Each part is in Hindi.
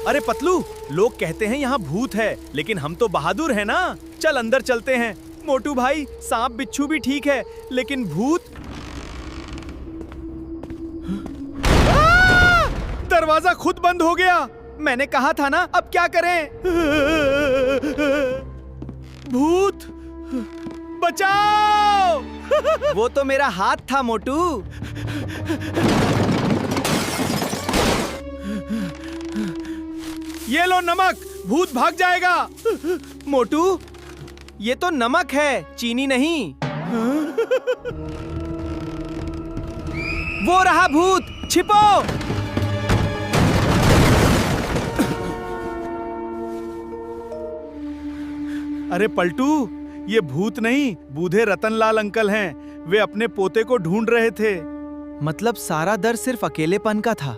अरे पतलू, लोग कहते हैं यहाँ भूत है, लेकिन हम तो बहादुर हैं ना। चल अंदर चलते हैं। मोटू भाई, सांप बिच्छू भी ठीक है, लेकिन भूत। दरवाजा खुद बंद हो गया। मैंने कहा था ना, अब क्या करें? भूत बचाओ! वो तो मेरा हाथ था मोटू। ये लो नमक, भूत भाग जाएगा। मोटू, ये तो नमक है, चीनी नहीं। वो रहा भूत, छिपो। अरे पलटू, ये भूत नहीं, बूढ़े रतनलाल अंकल हैं। वे अपने पोते को ढूंढ रहे थे। मतलब सारा डर सिर्फ अकेलेपन का था।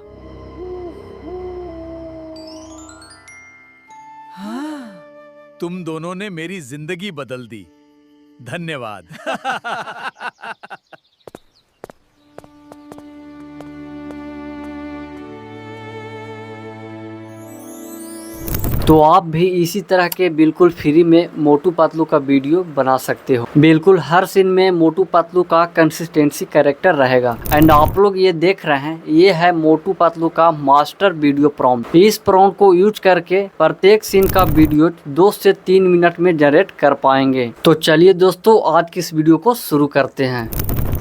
हाँ। तुम दोनों ने मेरी जिंदगी बदल दी। धन्यवाद। तो आप भी इसी तरह के बिल्कुल फ्री में मोटू पतलू का वीडियो बना सकते हो। बिल्कुल हर सीन में मोटू पतलू का कंसिस्टेंसी कैरेक्टर रहेगा। एंड आप लोग ये देख रहे हैं, ये है मोटू पतलू का मास्टर वीडियो प्रॉम्प्ट। इस प्रॉम्प्ट को यूज करके प्रत्येक सीन का वीडियो 2 से 3 मिनट में जनरेट कर पाएंगे। तो चलिए दोस्तों, आज की इस वीडियो को शुरू करते हैं।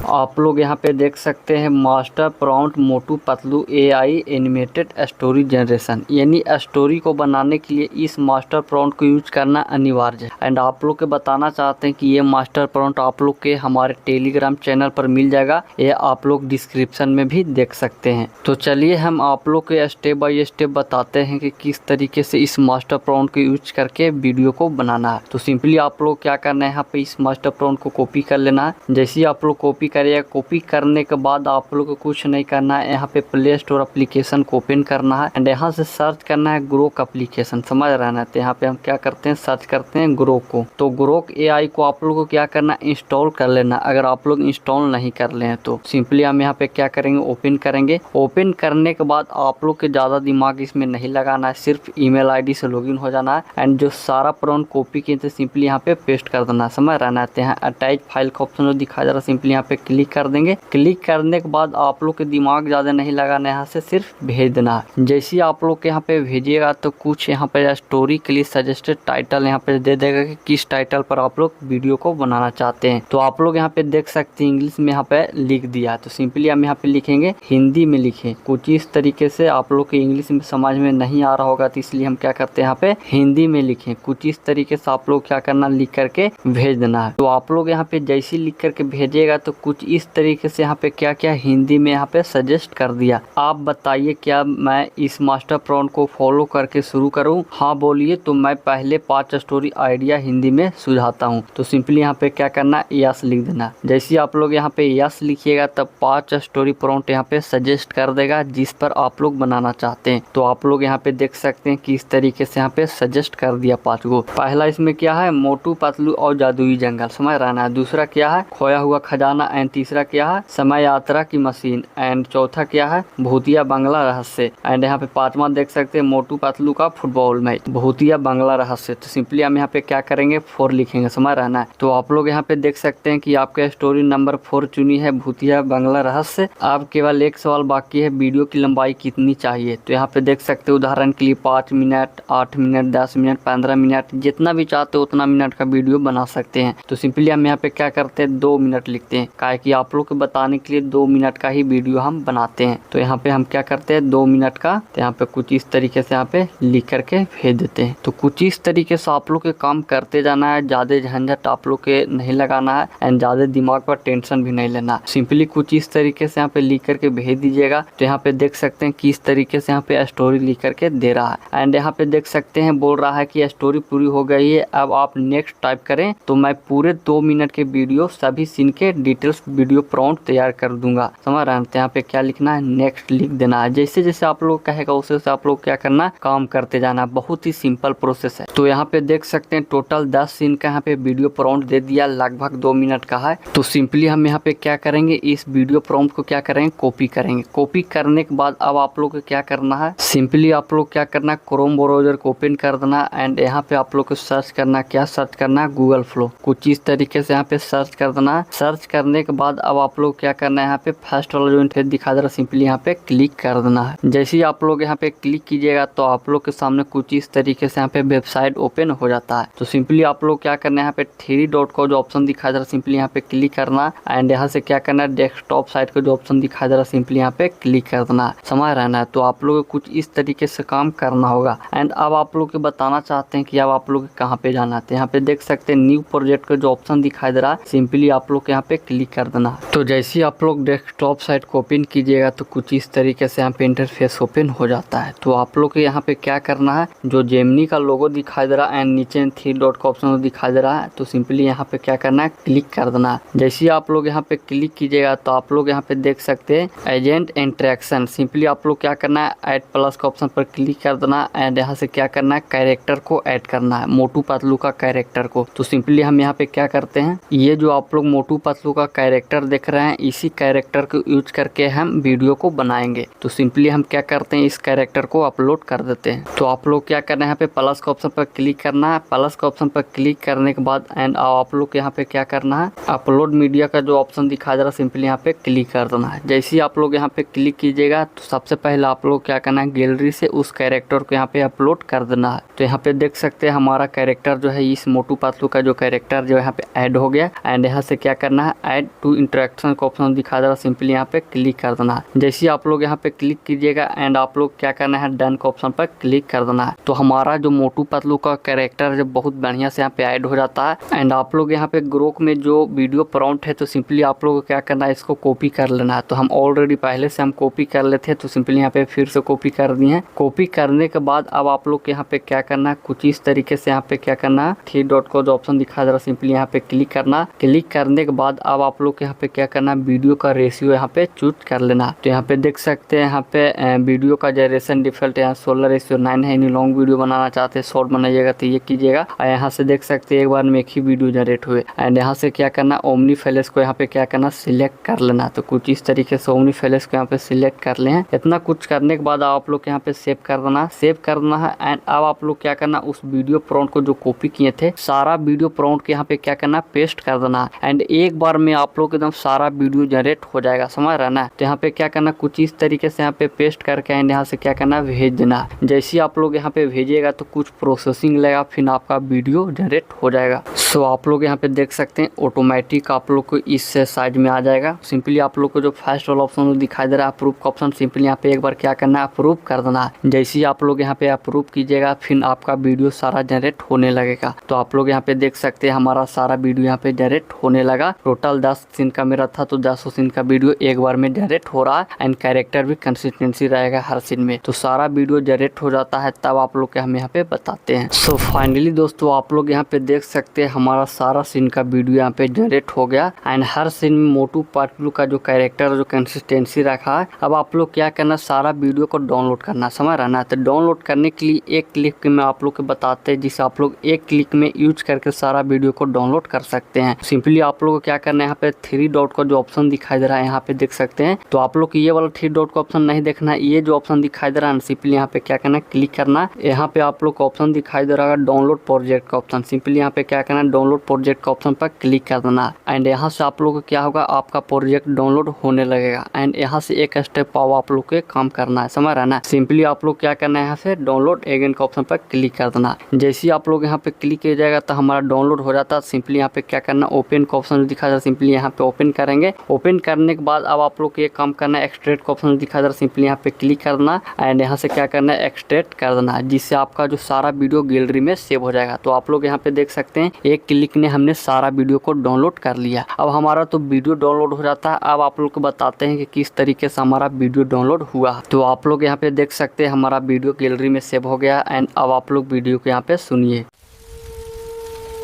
आप लोग यहाँ पे देख सकते हैं master prompt Motu Patlu AI animated story generation, यानी स्टोरी को बनाने के लिए इस मास्टर प्रॉम्प्ट को यूज करना अनिवार्य है। एंड आप लोग के बताना चाहते हैं कि ये मास्टर प्रॉम्प्ट आप लोग के हमारे टेलीग्राम चैनल पर मिल जाएगा, ये आप लोग डिस्क्रिप्शन में भी देख सकते हैं। तो चलिए हम आप लोग के स्टेप बाय स्टेप बताते हैं कि किस तरीके से इस मास्टर प्रॉम्प्ट को यूज करके वीडियो को बनाना है। तो सिंपली आप लोग क्या करना है, यहाँ पे इस मास्टर प्रॉम्प्ट को कॉपी कर लेना है। जैसे ही आप लोग कॉपी करिएगा, कॉपी करने के बाद आप लोग को कुछ नहीं करना है, यहाँ पे प्ले स्टोर एप्लीकेशन को ओपन करना है। एंड यहाँ से सर्च करना है ग्रोक एप्लीकेशन, समझ रहे हैं। तो यहाँ पे हम क्या करते हैं, सर्च करते हैं ग्रोक को। तो ग्रोक AI को आप लोग को क्या करना, इंस्टॉल कर लेना। अगर आप लोग इंस्टॉल नहीं कर ले हैं तो सिंपली हम यहाँ पे क्या करेंगे, ओपन करेंगे। ओपन करने के बाद आप लोग के ज्यादा दिमाग इसमें नहीं लगाना है, सिर्फ ईमेल ID से लॉगिन हो जाना है। एंड जो सारा प्रॉम्प्ट कॉपी किए थे सिंपली यहाँ पे पेस्ट कर देना, समझ रहे हैं। यहाँ अटैच फाइल का ऑप्शन जो दिखा जा रहा है, सिंपली यहाँ पे क्लिक कर देंगे। क्लिक करने के बाद आप लोग के दिमाग ज्यादा नहीं लगाना, यहाँ से सिर्फ भेज देना है। जैसे ही आप लोग के यहाँ पे भेजिएगा तो कुछ यहाँ पे स्टोरी के लिए सजेस्टेड टाइटल यहाँ पे दे देगा कि किस टाइटल पर आप लोग वीडियो को बनाना चाहते हैं। तो आप लोग यहाँ पे देख सकते हैं इंग्लिश में यहाँ पे लिख दिया है। तो सिंपली हम यहाँ पे लिखेंगे, हिंदी में लिखें। कुछ इस तरीके से आप लोग के इंग्लिश में समझ में नहीं आ रहा होगा, तो इसलिए हम क्या करते हैं, यहाँ पे हिंदी में लिखें। कुछ इस तरीके से आप लोग क्या करना, लिख करके भेज देना है। तो आप लोग यहाँ पे जैसे लिख करके भेजिएगा तो कुछ इस तरीके से यहाँ पे क्या क्या हिंदी में यहाँ पे सजेस्ट कर दिया। आप बताइए क्या मैं इस मास्टर प्रॉम्प्ट को फॉलो करके शुरू करूं? हाँ बोलिए, तो मैं पहले 5 स्टोरी आइडिया हिंदी में सुझाता हूं। तो सिंपली यहाँ पे क्या करना, यस लिख देना। जैसे आप लोग यहाँ पे यस लिखिएगा तब 5 स्टोरी प्रॉम्प्ट यहाँ पे सजेस्ट कर देगा जिस पर आप लोग बनाना चाहते हैं। तो आप लोग यहाँ पे देख सकते हैं कि इस तरीके से यहाँ पे सजेस्ट कर दिया 5 को। पहला इसमें क्या है, मोटू पतलू और जादुई जंगल, समझ रहा है। दूसरा क्या है, खोया हुआ खजाना। एंड तीसरा क्या है, समय यात्रा की मशीन। एंड चौथा क्या है, भूतिया बंगला रहस्य। एंड यहाँ पे 5वां देख सकते हैं, मोटू पतलू का फुटबॉल मैच, भूतिया बंगला रहस्य। तो सिंपली हम यहाँ पे क्या करेंगे, 4 लिखेंगे, समझ रहना है। तो आप लोग यहाँ पे देख सकते हैं कि आपके स्टोरी नंबर 4 चुनी है, भूतिया बंगला रहस्य। अब केवल एक सवाल बाकी है, वीडियो की लंबाई कितनी चाहिए। तो यहाँ पे देख सकते हैं उदाहरण के लिए 5 मिनट, 8 मिनट, 10 मिनट, 15 मिनट, जितना भी चाहते हो उतना मिनट का वीडियो बना सकते हैं। तो सिंपली हम यहाँ पे क्या करते हैं, 2 मिनट लिखते हैं, काहे कि आप लोग को बताने के लिए 2 मिनट का ही वीडियो हम बनाते हैं। तो यहाँ पे हम क्या करते हैं, 2 मिनट का। तो यहाँ पे कुछ इस तरीके से यहाँ पे लिख करके भेज देते हैं। तो कुछ इस तरीके से आप लोग के काम करते जाना है, ज्यादा झंझट आप लोग के नहीं लगाना है एंड ज्यादा दिमाग पर टेंशन भी नहीं लेना। सिंपली कुछ इस तरीके से यहाँ पे लिख करके भेज दीजिएगा। तो यहाँ पे देख सकते हैं किस तरीके से यहाँ पे स्टोरी लिख करके दे रहा है। एंड यहाँ पे देख सकते हैं बोल रहा है कि स्टोरी पूरी हो गई है, अब आप नेक्स्ट टाइप करें। तो मैं पूरे 2 मिनट के वीडियो सभी सीन के डिटेल्स वीडियो प्रॉम्प्ट तैयार कर दूंगा। समझ रहे हैं? तो यहाँ पे क्या लिखना है, नेक्स्ट लिख देना है। जैसे जैसे आप लोग कहेगा उसे उसे आप लोग क्या करना, काम करते जाना। बहुत ही सिंपल प्रोसेस है। तो यहाँ पे देख सकते हैं टोटल 10 सीन का यहाँ पे वीडियो प्रॉम्प्ट दे दिया, लगभग 2 मिनट का है। तो सिंपली हम यहाँ पे क्या करेंगे, इस वीडियो प्रॉम्प्ट को क्या करेंगे, कॉपी करेंगे। कॉपी करने के बाद अब आप लोग को क्या करना है, सिंपली आप लोग क्या करना, क्रोम ब्राउजर को ओपन कर देना एंड यहाँ पे आप लोग को सर्च करना, क्या सर्च करना, गूगल फ्लो। कुछ इस तरीके से यहाँ पे सर्च कर देना। सर्च करने के बाद अब आप लोग क्या करना है, यहाँ पे फर्स्ट वाला जो इंटरफेस दिखा दे रहा है, सिंपली यहाँ पे क्लिक कर देना है। जैसे ही आप लोग यहाँ पे क्लिक कीजिएगा तो आप लोग के सामने कुछ इस तरीके से यहाँ पे वेबसाइट ओपन हो जाता है। तो सिंपली आप लोग क्या करना है, यहाँ पे 3 डॉट का जो ऑप्शन दिखा दे रहा है, सिंपली यहाँ पे क्लिक करना एंड यहाँ से क्या करना है, डेस्कटॉप साइट का जो ऑप्शन दिखा दे रहा है, सिंपली यहाँ पे क्लिक कर देना। समझ रहना है? तो आप लोग को कुछ इस तरीके से काम करना होगा। एंड अब आप लोग को बताना चाहते हैं कि अब आप लोग कहाँ पे जाना है। यहाँ पे देख सकते हैं न्यू प्रोजेक्ट का जो ऑप्शन दिखाई दे रहा है, सिंपली आप लोग यहाँ पे क्लिक कर देना। तो जैसे ही आप लोग डेस्कटॉप साइट को ओपन कीजिएगा तो कुछ इस तरीके से यहाँ पे इंटरफेस ओपन हो जाता है। तो आप लोग को यहाँ पे क्या करना है, जो जेमिनी का लोगो दिखाई दे रहा है एंड नीचे 3 डॉट का ऑप्शन दिखाई दे रहा है, तो सिंपली यहाँ पे क्या करना है, क्लिक कर देना है। जैसे ही आप लोग यहाँ पे क्लिक कीजिएगा तो आप लोग यहाँ पे देख सकते हैं एजेंट इंटरेक्शन। सिंपली आप लोग क्या करना है, ऐड प्लस का ऑप्शन पर क्लिक कर देना एंड यहाँ से क्या करना है, कैरेक्टर को ऐड करना है, मोटू पतलू का कैरेक्टर को। तो सिंपली हम यहाँ पे क्या करते हैं, ये जो आप लोग मोटू पतलू का कैरेक्टर देख रहे हैं, इसी कैरेक्टर को यूज करके हम वीडियो को बनाएंगे। तो सिंपली हम क्या करते हैं, इस कैरेक्टर को अपलोड कर देते हैं। तो आप लोग क्या करना है, यहाँ पे प्लस का ऑप्शन पर क्लिक करना है। प्लस का ऑप्शन पर क्लिक करने के बाद एंड आप लोग को यहाँ पे क्या करना है, अपलोड मीडिया का जो ऑप्शन दिखा जा रहा है, सिंपली यहाँ पे क्लिक कर देना है। जैसे ही आप लोग यहाँ पे क्लिक कीजिएगा तो सबसे पहले आप लोग क्या करना है, गैलरी से उस कैरेक्टर को यहाँ पे अपलोड कर देना है। तो यहाँ पे देख सकते हैं हमारा कैरेक्टर जो है, इस मोटू पतलू का जो कैरेक्टर जो यहाँ पे ऐड हो गया। एंड यहाँ से क्या करना है, ऐड टू इंटरेक्शन का ऑप्शन दिखा दे रहा है, सिंपली यहाँ पे क्लिक कर देना है। जैसे ही आप लोग यहाँ पे क्लिक कीजिएगा एंड आप लोग क्या करना है, डन का ऑप्शन पर क्लिक कर देना है। तो हमारा जो मोटू पतलू का कैरेक्टर जो बहुत बढ़िया से यहाँ पे ऐड हो जाता है। एंड आप लोग यहाँ पे ग्रोक में जो वीडियो प्रॉम्प्ट है, तो सिंपली आप लोग को क्या करना है, इसको कॉपी कर लेना है। तो हम ऑलरेडी पहले से हम कॉपी कर लेते हैं, तो सिंपली यहाँ पे फिर से कॉपी कर दिए हैं। कॉपी करने के बाद अब आप लोग यहाँ पे क्या करना है, कुछ इस तरीके से यहाँ पे क्या करना है, 3 डॉट का जो ऑप्शन दिखा दे रहा है, सिंपली यहाँ पे क्लिक करना। क्लिक करने के बाद अब आप लोग यहाँ पे क्या करना है, वीडियो का रेशियो यहाँ पे चूज कर लेना। तो यहाँ पे देख सकते हैं यहाँ पे वीडियो का जनरेशन डिफॉल्ट यहाँ 16:9 है। यानी लॉन्ग वीडियो बनाना चाहते हैं, शॉर्ट बनाइएगा तो ये कीजिएगा। और यहाँ से देख सकते हैं एक बार में एक ही वीडियो जनरेट हुए। एंड यहाँ से क्या करना, ओमनी फ्लैश को यहाँ पे क्या करना, सिलेक्ट कर लेना। तो कुछ इस तरीके से ओमनी फ्लैश को यहाँ पे सिलेक्ट कर ले हैं। इतना कुछ करने के बाद आप लोग यहाँ पे सेव कर देना, सेव कर देना है। एंड अब आप लोग क्या करना, उस वीडियो प्रॉम्प्ट को जो कॉपी किए थे, सारा वीडियो प्रॉम्प्ट के यहाँ पे क्या करना, पेस्ट कर देना। एंड एक बार में आप लोग एकदम सारा वीडियो जनरेट हो जाएगा। समझ रहा ना? तो यहाँ पे क्या करना, कुछ इस तरीके से यहाँ पे पेस्ट करके एंड यहाँ से क्या करना, भेज देना। जैसे आप लोग यहाँ पे भेजिएगा तो कुछ प्रोसेसिंग लगेगा, फिर आपका वीडियो जनरेट हो जाएगा। सो आप लोग यहाँ पे देख सकते हैं ऑटोमेटिक आप लोग को इस साइड में आ जाएगा। सिंपली आप लोग को जो फर्स्ट वाला ऑप्शन दिखाई दे रहा है, अप्रूव का ऑप्शन, सिंपली यहाँ पे एक बार क्या करना है, अप्रूव कर देना है। जैसे ही आप लोग यहाँ पे अप्रूव कीजिएगा, फिर आपका वीडियो सारा जनरेट होने लगेगा। तो आप लोग यहाँ पे देख सकते हैं हमारा सारा वीडियो यहाँ पे जनरेट होने लगा। टोटल 10 सीन का मेरा था, तो 10 सीन का वीडियो एक बार में जनरेट हो रहा है। एंड कैरेक्टर भी कंसिस्टेंसी रहेगा हर सीन में। तो सारा वीडियो जनरेट हो जाता है, तब आप लोग के हम यहाँ पे बताते हैं। सो फाइनली दोस्तों आप लोग यहाँ पे देख सकते हैं हमारा सारा सीन का वीडियो यहाँ पे जनरेट हो गया। एंड हर सीन में मोटू पतलू का जो कैरेक्टर जो कंसिस्टेंसी रखा है। अब आप लोग क्या करना, सारा वीडियो को डाउनलोड करना। समझ रहा ना? तो डाउनलोड करने के लिए एक क्लिक में आप लोग को बताते हैं, जिसे आप लोग एक क्लिक में यूज करके सारा वीडियो को डाउनलोड कर सकते हैं। सिंपली आप लोग को क्या करना है, यहाँ पे 3 डॉट का जो ऑप्शन दिखाई दे रहा है, यहाँ पे देख सकते हैं। तो आप लोग को ये वाला 3 डॉट का ऑप्शन नहीं देखना है, ये जो ऑप्शन दिखाई दे रहा है, सिंपली यहाँ पे क्या करना है, क्लिक करना। यहाँ पे आप लोग को ऑप्शन दिखाई दे रहा है डाउनलोड प्रोजेक्ट का ऑप्शन, सिंपली यहाँ पे क्या करना है, डाउनलोड प्रोजेक्ट का ऑप्शन पर क्लिक कर देना। एंड यहाँ से आप लोग को क्या होगा, आपका प्रोजेक्ट डाउनलोड होने लगेगा। एंड यहाँ से एक स्टेप आप लोग के काम करना है। समझ रहा है ना? सिंपली आप लोग क्या करना है, यहाँ से डाउनलोड अगेन का ऑप्शन पर क्लिक कर देना। जैसे ही आप लोग यहाँ पे क्लिक किया जाएगा तो हमारा डाउनलोड हो जाता है। सिंपली यहाँ पे क्या करना, ओपन का ऑप्शन दिखा जा, सिंपली यहाँ पे ओपन करेंगे। ओपन करने के बाद अब आप लोग को ये काम करना है, एक्सट्रैक्ट का ऑप्शन दिखा जा, सिंपली यहाँ पे क्लिक करना। एंड यहाँ से क्या करना है, एक्सट्रैक्ट कर देना, जिससे आपका जो सारा वीडियो गैलरी में सेव हो जाएगा। तो आप लोग यहाँ पे देख सकते हैं एक क्लिक में हमने सारा वीडियो को डाउनलोड कर लिया। अब हमारा तो वीडियो डाउनलोड हो जाता है। अब आप लोग को बताते हैं कि किस तरीके से हमारा वीडियो डाउनलोड हुआ। तो आप लोग यहाँ पे देख सकते हैं हमारा वीडियो गैलरी में सेव हो गया। एंड अब आप लोग वीडियो को यहाँ पे सुनिए।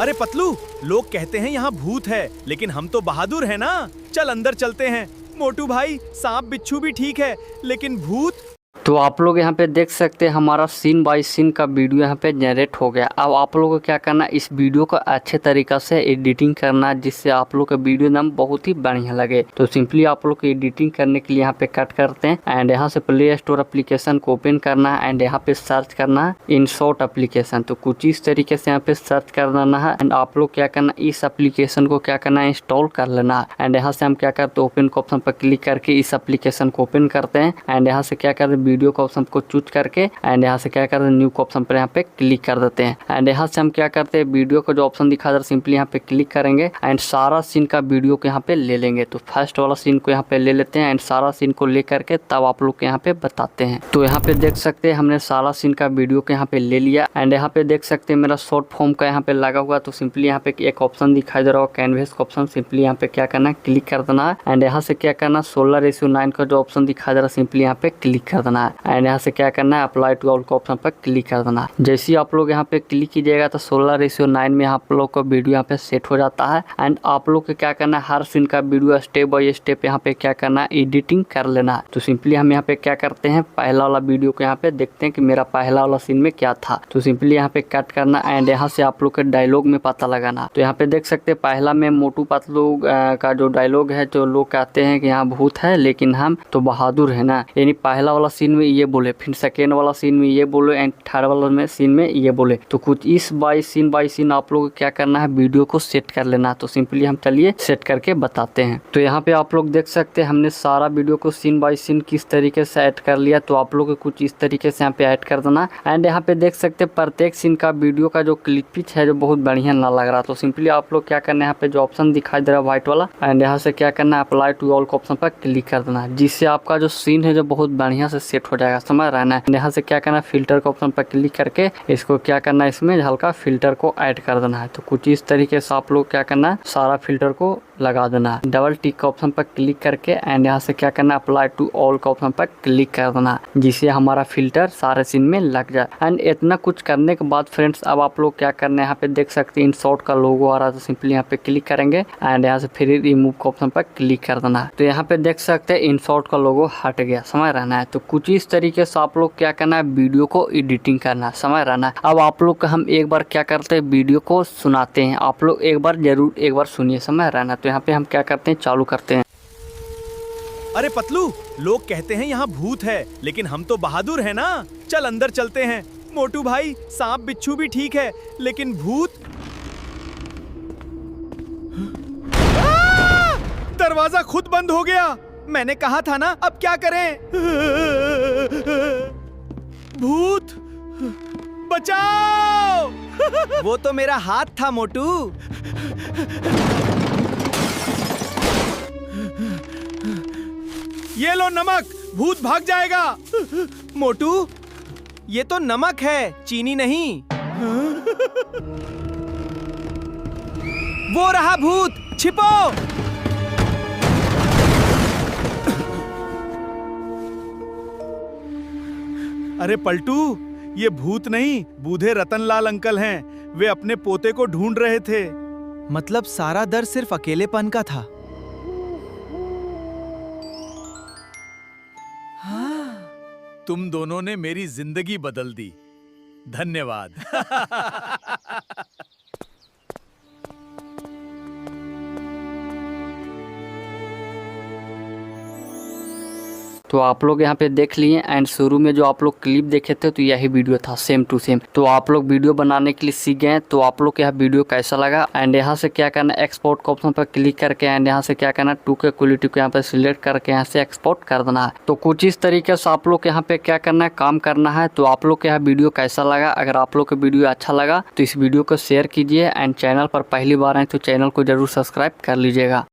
अरे पतलू, लोग कहते हैं यहाँ भूत है, लेकिन हम तो बहादुर हैं ना। चल अंदर चलते हैं। मोटू भाई, सांप बिच्छू भी ठीक है, लेकिन भूत। तो आप लोग यहाँ पे देख सकते हैं हमारा सीन बाय सीन का वीडियो यहाँ पे जनरेट हो गया। अब आप लोगों को क्या करना, इस वीडियो को अच्छे तरीक़ा से एडिटिंग करना, जिससे आप लोग का वीडियो नाम बहुत ही बढ़िया लगे। तो सिंपली आप लोग को एडिटिंग करने के लिए यहाँ पे कट करते हैं एंड यहाँ से प्ले स्टोर एप्लीकेशन को ओपन करना है एंड यहाँ पे सर्च करना है InShot एप्लीकेशन। तो कुछ इस तरीके से यहाँ पे सर्च कर देना है एंड आप लोग क्या करना, इस एप्लीकेशन को क्या करना है, इंस्टॉल कर लेना है। एंड यहाँ से हम क्या करते हैं, ओपन के ऑप्शन पर क्लिक करके इस एप्लीकेशन को ओपन करते हैं एंड यहाँ से क्या करते हैं, वीडियो का ऑप्शन को चूज करके एंड यहाँ से क्या करते हैं, न्यू का ऑप्शन पर यहाँ पे क्लिक कर देते हैं। एंड यहाँ से हम क्या करते हैं, वीडियो का जो ऑप्शन दिखा रहा सिंपली यहाँ पे क्लिक करेंगे एंड सारा सीन का वीडियो को यहाँ पे ले लेंगे। तो फर्स्ट वाला सीन को यहाँ पे ले लेते हैं एंड सारा सीन को ले करके तब आप लोग को यहाँ पे बताते हैं। तो यहाँ पे देख सकते हैं हमने सारा सीन का वीडियो को यहाँ पे ले लिया एंड यहाँ पे देख सकते हैं मेरा शॉर्ट फॉर्म का यहाँ पे लगा हुआ। तो सिंपली यहाँ पे एक ऑप्शन दिखाई दे रहा है, कैनवेस का ऑप्शन। सिंपली यहाँ पे क्या करना है, क्लिक कर देना है एंड यहाँ से क्या करना, 16:9 का जो ऑप्शन दिखाई दे रहा है सिंपली यहाँ पे क्लिक कर देना है एंड यहाँ से क्या करना है, अप्लाई टू ऑल का ऑप्शन पर क्लिक कर देना है। जैसे ही आप लोग यहाँ पे क्लिक कीजिएगा तो 16:9 में आप लोग का वीडियो यहाँ पे सेट हो जाता है एंड आप लोग को क्या करना है, हर सीन का वीडियो स्टेप बाय स्टेप यहाँ पे क्या करना है, एडिटिंग कर लेना है। तो सिंपली हम यहाँ पे क्या करते हैं, पहला वाला वीडियो को यहाँ पे देखते हैं कि मेरा पहला वाला सीन में क्या था। तो सिंपली यहाँ पे कट करना एंड यहाँ से आप लोग के डायलॉग में पता लगाना। तो यहाँ पे देख सकते हैं पहला में मोटू पतलू का जो डायलॉग है, जो लोग कहते हैं कि यहाँ भूत है लेकिन हम तो बहादुर है ना, यानी पहला वाला सीन में ये बोले, फिर सेकेंड वाला सीन में ये बोले एंड थर्ड वाला में सीन में ये बोले। तो कुछ इस बाय सीन आप लोग को क्या करना है, वीडियो को सेट कर लेना। तो सिंपली हम चलिए सेट करके बताते हैं। तो यहाँ पे आप लोग देख सकते हैं हमने सारा वीडियो को सीन बाय सीन किस तरीके से ऐड कर लिया। तो आप लोग को कुछ इस तरीके से यहाँ पे ऐड कर देना एंड यहाँ पे देख सकते हैं प्रत्येक सीन का वीडियो का जो क्लिप पिच है जो बहुत बढ़िया ना लग रहा। तो सिंपली आप लोग क्या करना है, यहाँ पे जो ऑप्शन दिखाई दे रहा है व्हाइट वाला एंड यहाँ से क्या करना है, अप्लाई टू ऑल ऑप्शन पर क्लिक कर देना, जिससे आपका जो सीन है जो बहुत बढ़िया से सेट हो जाएगा, समझ रहना है। यहाँ से क्या करना है, फिल्टर के ऑप्शन पर क्लिक करके इसको क्या करना है, इसमें हल्का फिल्टर को ऐड कर देना है। तो कुछ इस तरीके से आप लोग क्या करना है, सारा फिल्टर को लगा देना है। डबल टिक का ऑप्शन पर क्लिक करके एंड यहाँ से क्या करना है, अप्लाई टू ऑल का ऑप्शन पर क्लिक कर देना, जिससे हमारा फिल्टर सारे सीन में लग जाए। एंड इतना कुछ करने के बाद फ्रेंड्स अब आप लोग क्या करना है, यहाँ पे देख सकते हैं InShot का लोगो आ रहा है। तो सिंपली यहाँ पे क्लिक करेंगे एंड यहाँ से फिर रिमूव का ऑप्शन पर क्लिक कर देना है। तो यहाँ पे देख सकते हैं InShot का लोगो हट गया, समझ रहना है। तो कुछ इस तरीके से आप लोग क्या करना है, वीडियो को एडिटिंग करना, समझ रहना है। अब आप लोग का हम एक बार क्या करते हैं, वीडियो को सुनाते हैं, आप लोग एक बार जरूर एक बार सुनिए, समझ रहना। तो यहाँ पे हम क्या करते हैं, चालू करते हैं। अरे पतलू, लोग कहते हैं यहाँ भूत है, लेकिन हम तो बहादुर हैं ना। चल अंदर चलते हैं। मोटू भाई, सांप बिच्छू भी ठीक है, लेकिन भूत। दरवाजा खुद बंद हो गया। मैंने कहा था ना, अब क्या करें। भूत बचाओ। वो तो मेरा हाथ था मोटू। ये लो नमक, भूत भाग जाएगा। मोटू, ये तो नमक है, चीनी नहीं। वो रहा भूत, छिपो। अरे पलटू, ये भूत नहीं, बूढ़े रतनलाल अंकल हैं। वे अपने पोते को ढूंढ रहे थे। मतलब सारा डर सिर्फ अकेलेपन का था। तुम दोनों ने मेरी जिंदगी बदल दी। धन्यवाद। तो आप लोग यहाँ पे देख लिए एंड शुरू में जो आप लोग क्लिप देखे थे तो यही वीडियो था सेम टू सेम। तो आप लोग वीडियो बनाने के लिए सीख गए। तो आप लोग का यह वीडियो कैसा लगा एंड यहाँ से क्या करना, एक्सपोर्ट का ऑप्शन पर क्लिक करके एंड यहाँ से क्या करना, 2K क्वालिटी को यहाँ पे सिलेक्ट करके यहाँ से एक्सपोर्ट कर देना है। तो कुछ इस तरीके से आप लोग यहाँ पे क्या करना है, काम करना है। तो आप लोग का यह वीडियो कैसा लगा, अगर आप लोग का वीडियो अच्छा लगा तो इस वीडियो को शेयर कीजिए एंड चैनल पर पहली बार आए तो चैनल को जरूर सब्सक्राइब कर लीजिएगा।